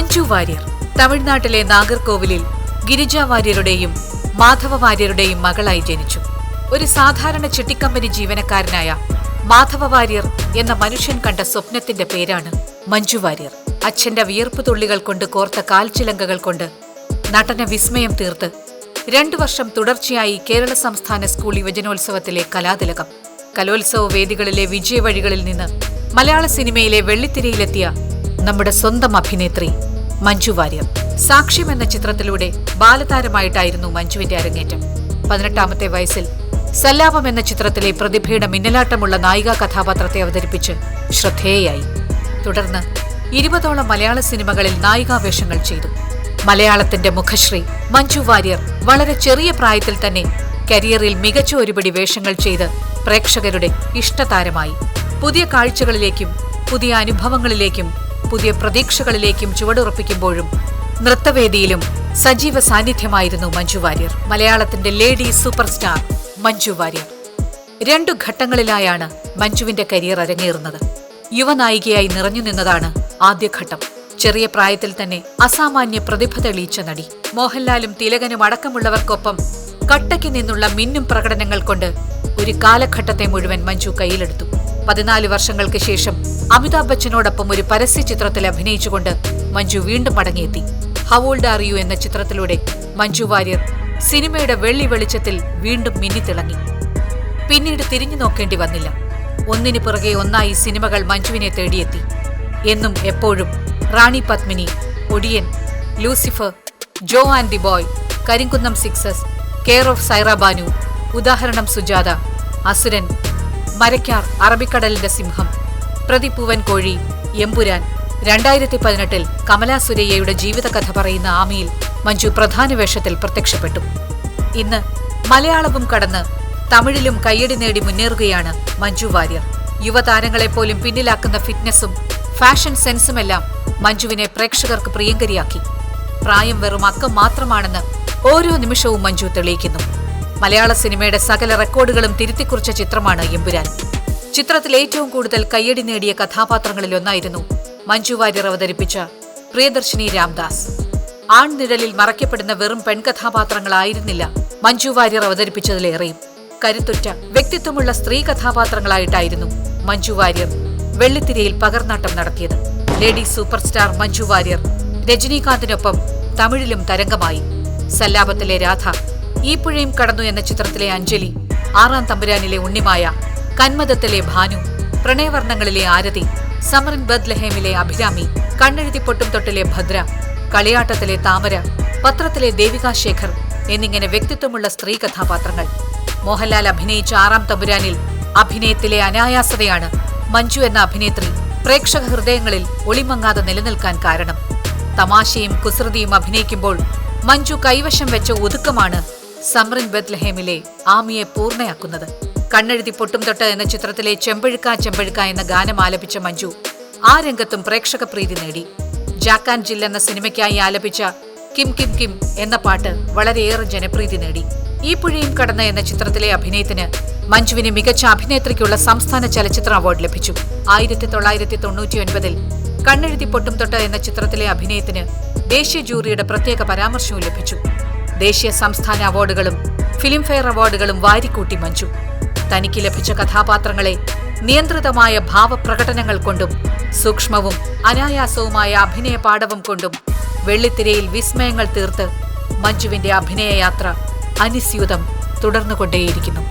മഞ്ജു വാര്യർ തമിഴ്നാട്ടിലെ നാഗർകോവിലിൽ ഗിരിജ വാര്യരുടെയും മാധവ വാര്യരുടെയും മകളായി ജനിച്ചു. ഒരു സാധാരണ ചിട്ടിക്കമ്പനി ജീവനക്കാരനായ മാധവ വാര്യർ എന്ന മനുഷ്യൻ കണ്ട സ്വപ്നത്തിന്റെ പേരാണ് മഞ്ജു വാര്യർ. അച്ഛന്റെ വിയർപ്പ് തുള്ളികൾ കൊണ്ട് കോർത്ത കാൽച്ചിലങ്കകൾ കൊണ്ട് നടന വിസ്മയം തീർത്ത് 2 വർഷം തുടർച്ചയായി കേരള സംസ്ഥാന സ്കൂൾ യുവജനോത്സവത്തിലെ കലാതിലകം, കലോത്സവ വേദികളിലെ വിജയവഴികളിൽ നിന്ന് മലയാള സിനിമയിലെ വെള്ളിത്തിരയിലെത്തിയ നമ്മുടെ സ്വന്തം അഭിനേത്രി മഞ്ജു വാര്യർ. സാക്ഷ്യം എന്ന ചിത്രത്തിലൂടെ ബാലതാരമായിട്ടായിരുന്നു മഞ്ജുവിന്റെ അരങ്ങേറ്റം. 18ാമത്തെ വയസ്സിൽ സല്ലാപം എന്ന ചിത്രത്തിലെ പ്രതിഭയുടെ മിന്നലാട്ടമുള്ള നായികാ കഥാപാത്രത്തെ അവതരിപ്പിച്ച് ശ്രദ്ധേയയായി. തുടർന്ന് 20ഓളം മലയാള സിനിമകളിൽ നായികാവേഷങ്ങൾ ചെയ്തു. മലയാളത്തിന്റെ മുഖശ്രീ മഞ്ജു വാര്യർ വളരെ ചെറിയ പ്രായത്തിൽ തന്നെ കരിയറിൽ മികച്ച ഒരുപിടി വേഷങ്ങൾ ചെയ്ത് പ്രേക്ഷകരുടെ ഇഷ്ടതാരമായി. പുതിയ കാഴ്ചകളിലേക്കും പുതിയ അനുഭവങ്ങളിലേക്കും പുതിയ പ്രതീക്ഷകളിലേക്കും ചുവടുറപ്പിക്കുമ്പോഴും നൃത്തവേദിയിലും സജീവ സാന്നിധ്യമായിരുന്നു മഞ്ജു വാര്യർ. മലയാളത്തിന്റെ lady superstar Manju Warrier. 2 ഘട്ടങ്ങളിലായാണ് മഞ്ജുവിന്റെ കരിയർ അരങ്ങേറുന്നത്. യുവനായികയായി നിറഞ്ഞു നിന്നതാണ് ആദ്യഘട്ടം. ചെറിയ പ്രായത്തിൽ തന്നെ അസാമാന്യ പ്രതിഭ തെളിയിച്ച നടി. മോഹൻലാലും തിലകനും അടക്കമുള്ളവർക്കൊപ്പം കട്ടയ്ക്ക് നിന്നുള്ള മിന്നും പ്രകടനങ്ങൾ കൊണ്ട് ഒരു കാലഘട്ടത്തെ മുഴുവൻ മഞ്ജു കയ്യിലെടുത്തു. 14 വർഷങ്ങൾക്ക് ശേഷം അമിതാഭ് ബച്ചനോടൊപ്പം ഒരു പരസ്യ ചിത്രത്തിൽ അഭിനയിച്ചുകൊണ്ട് മഞ്ജു വീണ്ടും മടങ്ങിയെത്തി. ഹൗ ഓൾഡ് ആർ യു എന്ന ചിത്രത്തിലൂടെ മഞ്ജു വാര്യർ സിനിമയുടെ വെള്ളി വെളിച്ചത്തിൽ വീണ്ടും മിന്നിത്തിളങ്ങി. പിന്നീട് തിരിഞ്ഞു നോക്കേണ്ടി വന്നില്ല. ഒന്നിനു പിറകെ ഒന്നായി സിനിമകൾ മഞ്ജുവിനെ തേടിയെത്തി. എന്നും എപ്പോഴും Rani Padmini, Odiyan, Lucifer, Jo and the Boy, Karinkunnam Sixes, Care of Saira Banu, Udaharanam Sujatha, അസുരൻ, മരക്കാർ, അറബിക്കടലിന്റെ സിംഹം, പ്രതിപൂവൻ കോഴി, എമ്പുരാൻ. 2018-ൽ കമലാ സുരയ്യയുടെ ജീവിതകഥ പറയുന്ന ആമിയിൽ മഞ്ജു പ്രധാന വേഷത്തിൽ പ്രത്യക്ഷപ്പെട്ടു. ഇന്ന് മലയാളവും കടന്ന് തമിഴിലും കയ്യടി നേടി മുന്നേറുകയാണ് മഞ്ജു വാര്യർ. യുവതാരങ്ങളെപ്പോലും പിന്നിലാക്കുന്ന ഫിറ്റ്നസും ഫാഷൻ സെൻസുമെല്ലാം മഞ്ജുവിനെ പ്രേക്ഷകർക്ക് പ്രിയങ്കരിയാക്കി. പ്രായം വെറും അക്കം മാത്രമാണെന്ന് ഓരോ നിമിഷവും മഞ്ജു തെളിയിക്കുന്നു. മലയാള സിനിമയുടെ സകല റെക്കോർഡുകളും തിരുത്തിക്കുറിച്ച ചിത്രമാണ് എമ്പുരാൻ. ചിത്രത്തിൽ ഏറ്റവും കൂടുതൽ കയ്യടി നേടിയ കഥാപാത്രങ്ങളിലൊന്നായിരുന്നു മഞ്ജു വാര്യർ അവതരിപ്പിച്ച പ്രിയദർശിനി രാംദാസ്. ആൺനിഴലിൽ മറയ്ക്കപ്പെടുന്ന വെറും പെൺകഥാപാത്രങ്ങളായിരുന്നില്ല മഞ്ജു വാര്യർ അവതരിപ്പിച്ചതിലേറെയും. കരുത്തുറ്റ വ്യക്തിത്വമുള്ള സ്ത്രീ കഥാപാത്രങ്ങളായിട്ടായിരുന്നു മഞ്ജു വാര്യർ വെള്ളിത്തിരയിൽ പകർന്നാട്ടം നടത്തിയത്. Lady superstar Manju Warrier രജനീകാന്തിനൊപ്പം തമിഴിലും തരംഗമായി. സല്ലാപത്തിലെ രാധ, ഈ പുഴയും കടന്നു എന്ന ചിത്രത്തിലെ അഞ്ജലി, ആറാം തമ്പുരാനിലെ ഉണ്ണിമായ, കന്മദത്തിലെ ഭാനു, പ്രണയവർണ്ണങ്ങളിലെ ആരതി, സമറിൻ ബദ്ലഹേമിലെ അഭിരാമി, കണ്ണെഴുതി പൊട്ടും തൊട്ടിലെ ഭദ്ര, കളിയാട്ടത്തിലെ താമര, പത്രത്തിലെ ദേവികാ ശേഖർ എന്നിങ്ങനെ വ്യക്തിത്വമുള്ള സ്ത്രീ കഥാപാത്രങ്ങൾ. മോഹൻലാൽ അഭിനയിച്ച ആറാം തമ്പുരാനിൽ അഭിനയത്തിലെ അനായാസതയാണ് മഞ്ജു എന്ന അഭിനേത്രി പ്രേക്ഷക ഹൃദയങ്ങളിൽ ഒളിമങ്ങാതെ നിലനിൽക്കാൻ കാരണം. തമാശയും കുസൃതിയും അഭിനയിക്കുമ്പോൾ മഞ്ജു കൈവശം വെച്ച ഒതുക്കമാണ് സമറിൻ ബദ്ലഹേമിലെ ആമിയെ പൂർണ്ണയാക്കുന്നത്. കണ്ണെഴുതി പൊട്ടും തൊട്ട് എന്ന ചിത്രത്തിലെ ചെമ്പഴുക്ക ചെമ്പഴുക്ക എന്ന ഗാനം ആലപിച്ച മഞ്ജു ആ രംഗത്തും പ്രേക്ഷക പ്രീതി നേടി. ജാക്ക് ആൻഡ് ജിൽ എന്ന സിനിമയ്ക്കായി ആലപിച്ച കിം കിം കിം എന്ന പാട്ട് വളരെയേറെ ജനപ്രീതി നേടി. ഈ പുഴയും കടന്ന് എന്ന ചിത്രത്തിലെ അഭിനയത്തിന് മഞ്ജുവിന് മികച്ച അഭിനേത്രിക്കുള്ള സംസ്ഥാന ചലച്ചിത്ര അവാർഡ് ലഭിച്ചു. 1999-ൽ കണ്ണെഴുതി പൊട്ടും തൊട്ട് എന്ന ചിത്രത്തിലെ അഭിനയത്തിന് ദേശീയ ജൂറിയുടെ പ്രത്യേക പരാമർശവും ലഭിച്ചു. ദേശീയ സംസ്ഥാന അവാർഡുകളും ഫിലിംഫെയർ അവാർഡുകളും വാരിക്കൂട്ടി മഞ്ജു. തനിക്ക് ലഭിച്ച കഥാപാത്രങ്ങളെ നിയന്ത്രിതമായ ഭാവപ്രകടനങ്ങൾ കൊണ്ടും സൂക്ഷ്മവും അനായാസവുമായ അഭിനയ പാടവം കൊണ്ടും വെള്ളിത്തിരയിൽ വിസ്മയങ്ങൾ തീർത്ത് മഞ്ജുവിന്റെ അഭിനയയാത്ര അനിസ്യൂതം തുടർന്നുകൊണ്ടേയിരിക്കുന്നു.